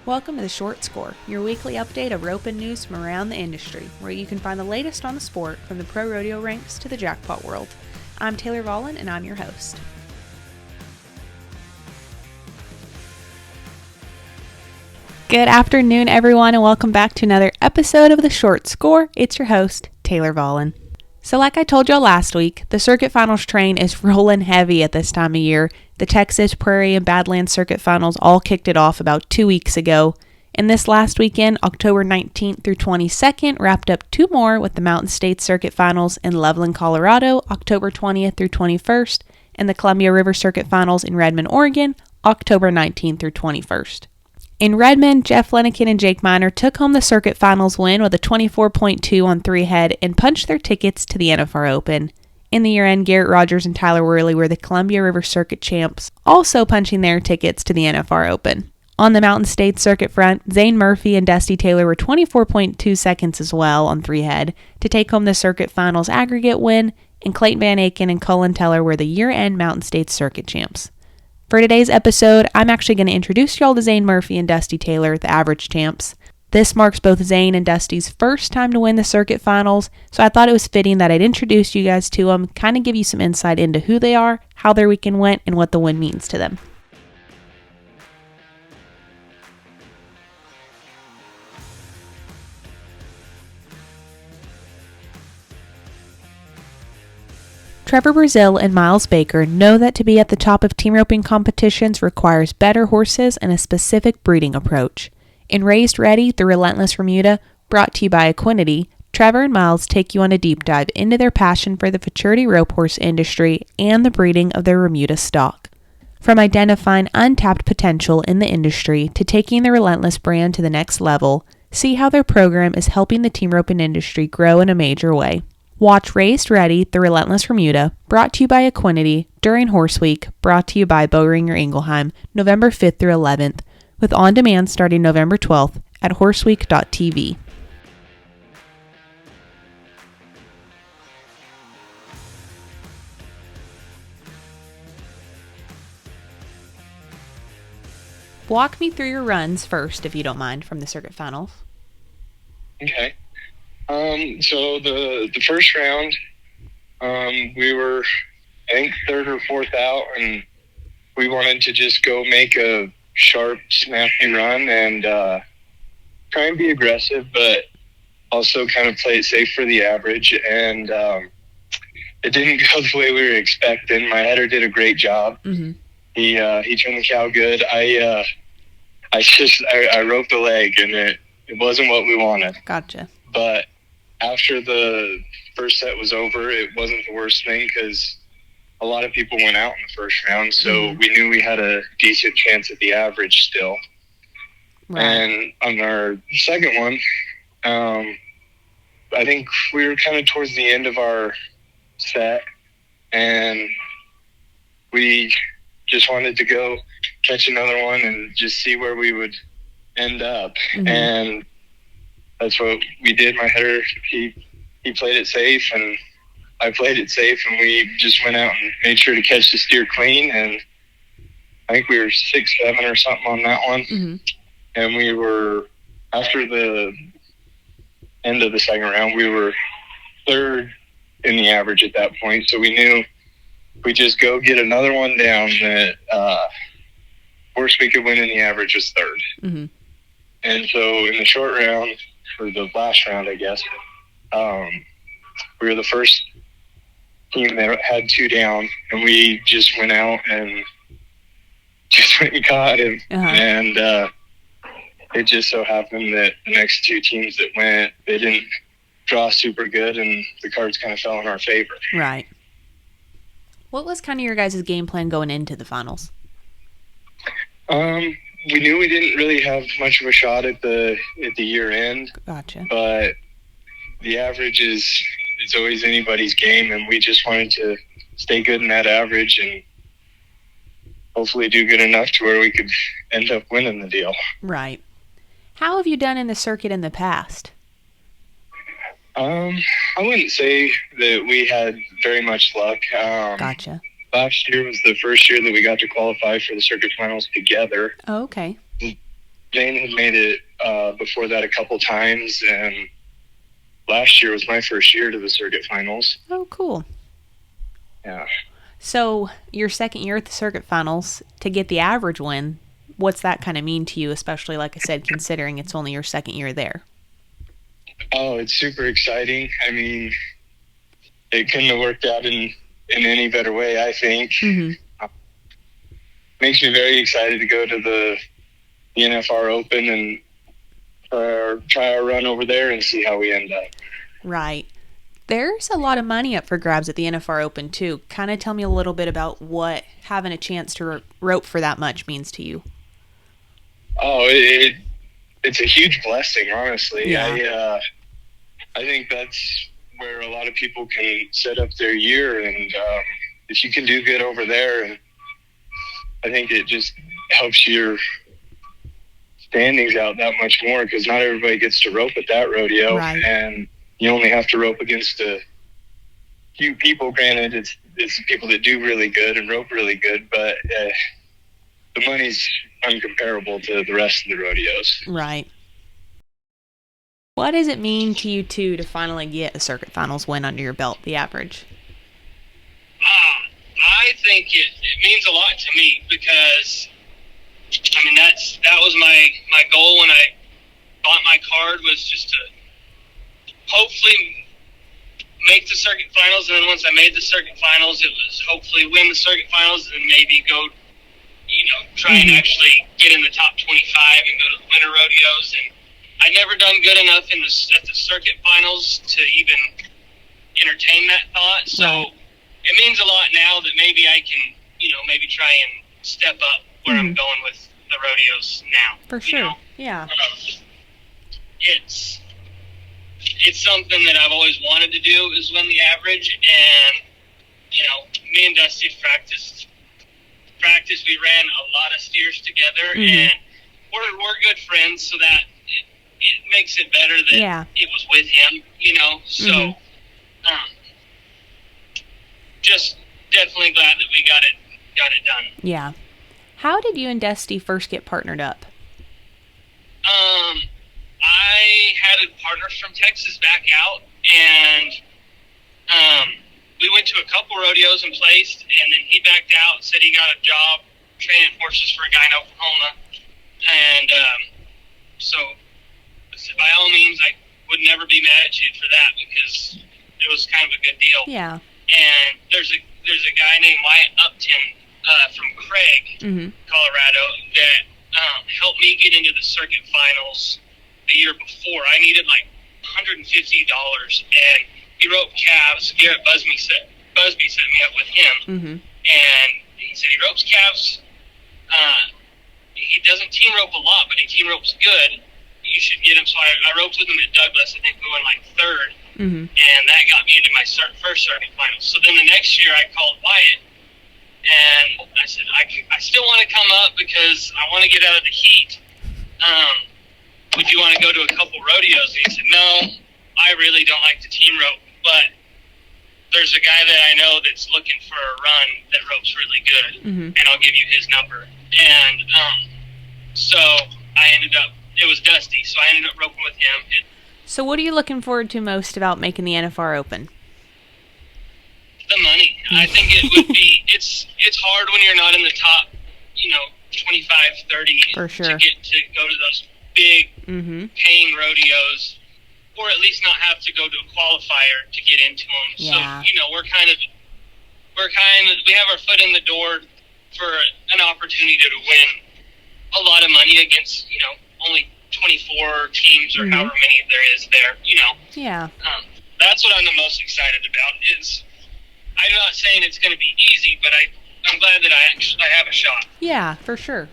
Welcome to The Short Score, your weekly update of rope and news from around the industry, where you can find the latest on the sport from the pro rodeo ranks to the jackpot world. I'm Taylor Vollen, and I'm your host. Good afternoon, everyone, and welcome back to another episode of The Short Score. It's your host, Taylor Vollen. So like I told y'all last week, the Circuit Finals train is rolling heavy at this time of year. The Texas, Prairie, and Badlands Circuit Finals all kicked it off about 2 weeks ago. And this last weekend, October 19th through 22nd, wrapped up two more with the Mountain States Circuit Finals in Loveland, Colorado, October 20th through 21st, and the Columbia River Circuit Finals in Redmond, Oregon, October 19th through 21st. In Redmond, Jeff Lenikin and Jake Miner took home the Circuit Finals win with a 24.2 on three head and punched their tickets to the NFR Open. In the year-end, Garrett Rogers and Tyler Worley were the Columbia River Circuit champs, also punching their tickets to the NFR Open. On the Mountain States Circuit front, Zane Murphy and Dusty Taylor were 24.2 seconds as well on three head to take home the Circuit Finals aggregate win, and Clayton Van Aken and Cullen Teller were the year-end Mountain States Circuit champs. For today's episode, I'm actually going to introduce y'all to Zane Murphy and Dusty Taylor, the average champs. This marks both Zane and Dusty's first time to win the Circuit Finals, so I thought it was fitting that I'd introduce you guys to them, kind of give you some insight into who they are, how their weekend went, and what the win means to them. Trevor Brazil and Miles Baker know that to be at the top of team roping competitions requires better horses and a specific breeding approach. In Raised Ready, the Relentless Remuda, brought to you by Equinity, Trevor and Miles take you on a deep dive into their passion for the futurity rope horse industry and the breeding of their Remuda stock. From identifying untapped potential in the industry to taking the Relentless brand to the next level, see how their program is helping the team roping industry grow in a major way. Watch Raised Ready, the Relentless Remuda, brought to you by Equinity, during Horse Week, brought to you by Boehringer Ingelheim, November 5th through 11th, with on-demand starting November 12th at horseweek.tv. Walk me through your runs first, if you don't mind, from the Circuit Finals. Okay. So the first round, we were, I think, third or fourth out, and we wanted to just go make a sharp, snappy run and try and be aggressive, but also kind of play it safe for the average. And it didn't go the way we were expecting. My header did a great job. Mm-hmm. He turned the cow good. I roped the leg, and it wasn't what we wanted. Gotcha. But after the first set was over, it wasn't the worst thing because a lot of people went out in the first round, so we knew we had a decent chance at the average still. Right. And on our second one, I think we were kind of towards the end of our set, and we just wanted to go catch another one and just see where we would end up. Mm-hmm. And that's what we did. My header, he played it safe, and I played it safe, and we just went out and made sure to catch the steer clean. And I think we were 6-7 or something on that one. Mm-hmm. And we were, after the end of the second round, we were third in the average at that point. So we knew if we just go get another one down, that worst we could win in the average was third. Mm-hmm. And so in the short round, for the last round, I guess, we were the first team that had two down, and we just went out and just went and caught him. Uh-huh. And it just so happened that the next two teams that went, they didn't draw super good, and the cards kind of fell in our favor. Right. What was kind of your guys' game plan going into the finals? We knew we didn't really have much of a shot at the year end. Gotcha. But the average is always anybody's game, and we just wanted to stay good in that average and hopefully do good enough to where we could end up winning the deal. Right. How have you done in the circuit in the past? I wouldn't say that we had very much luck. Gotcha. Last year was the first year that we got to qualify for the circuit finals together. Oh, okay. Zane had made it before that a couple times, and last year was my first year to the circuit finals. Oh, cool. Yeah. So your second year at the circuit finals, to get the average win, what's that kind of mean to you, especially, like I said, considering it's only your second year there? Oh, it's super exciting. I mean, it couldn't have worked out in any better way, I think. Mm-hmm. Makes me very excited to go to the NFR Open and try our run over there and see how we end up. Right. There's a lot of money up for grabs at the NFR Open, too. Kind of tell me a little bit about what having a chance to rope for that much means to you. Oh, it's a huge blessing, honestly. Yeah. I think that's where a lot of people can set up their year, and if you can do good over there, and I think it just helps your standings out that much more, because not everybody gets to rope at that rodeo. Right. And you only have to rope against a few people. Granted, it's people that do really good and rope really good, but the money's uncomparable to the rest of the rodeos. Right. What does it mean to you two to finally get a circuit finals win under your belt, the average? I think it means a lot to me, because I mean that was my goal when I bought my card, was just to hopefully make the circuit finals, and then once I made the circuit finals, it was hopefully win the circuit finals and maybe go, try and actually get in the top 25 and go to the winter rodeos. And I never done good enough at the circuit finals to even entertain that thought. So it means a lot now that maybe I can, maybe try and step up where I'm going with the rodeos now. For sure. Yeah. It's something that I've always wanted to do, is win the average. And, me and Dusty practiced. We ran a lot of steers together, and we're good friends, so that it makes it better that it was with him, So, just definitely glad that we got it done. Yeah. How did you and Dusty first get partnered up? I had a partner from Texas back out, and we went to a couple rodeos and placed, and then he backed out and said he got a job training horses for a guy in Oklahoma. And so I said, by all means, I would never be mad at you for that, because it was kind of a good deal. Yeah. And there's a guy named Wyatt Upton from Craig, Colorado, that helped me get into the circuit finals the year before. I needed like $150, and he roped calves. Garrett Busby set me up with him, and he said he ropes calves. He doesn't team rope a lot, but he team ropes good. You should get him. So I roped with him at Douglas. I think we went like third, and that got me into my first circuit finals. So then the next year I called Wyatt, and I said, I still want to come up because I want to get out of the heat. Would you want to go to a couple rodeos? And he said, no, I really don't like to team rope, but there's a guy that I know that's looking for a run that ropes really good, and I'll give you his number. And so I ended up, it was Dusty, so I ended up roping with him. So what are you looking forward to most about making the NFR Open? The money. I think it would be, it's hard when you're not in the top, 25, 30 For sure. to get to go to those big paying rodeos, or at least not have to go to a qualifier to get into them. Yeah. So, we have our foot in the door for an opportunity to win a lot of money against, only 24 teams or however many there is there, Yeah. That's what I'm the most excited about. I'm not saying it's going to be easy, but I'm glad that I have a shot. Yeah, for sure.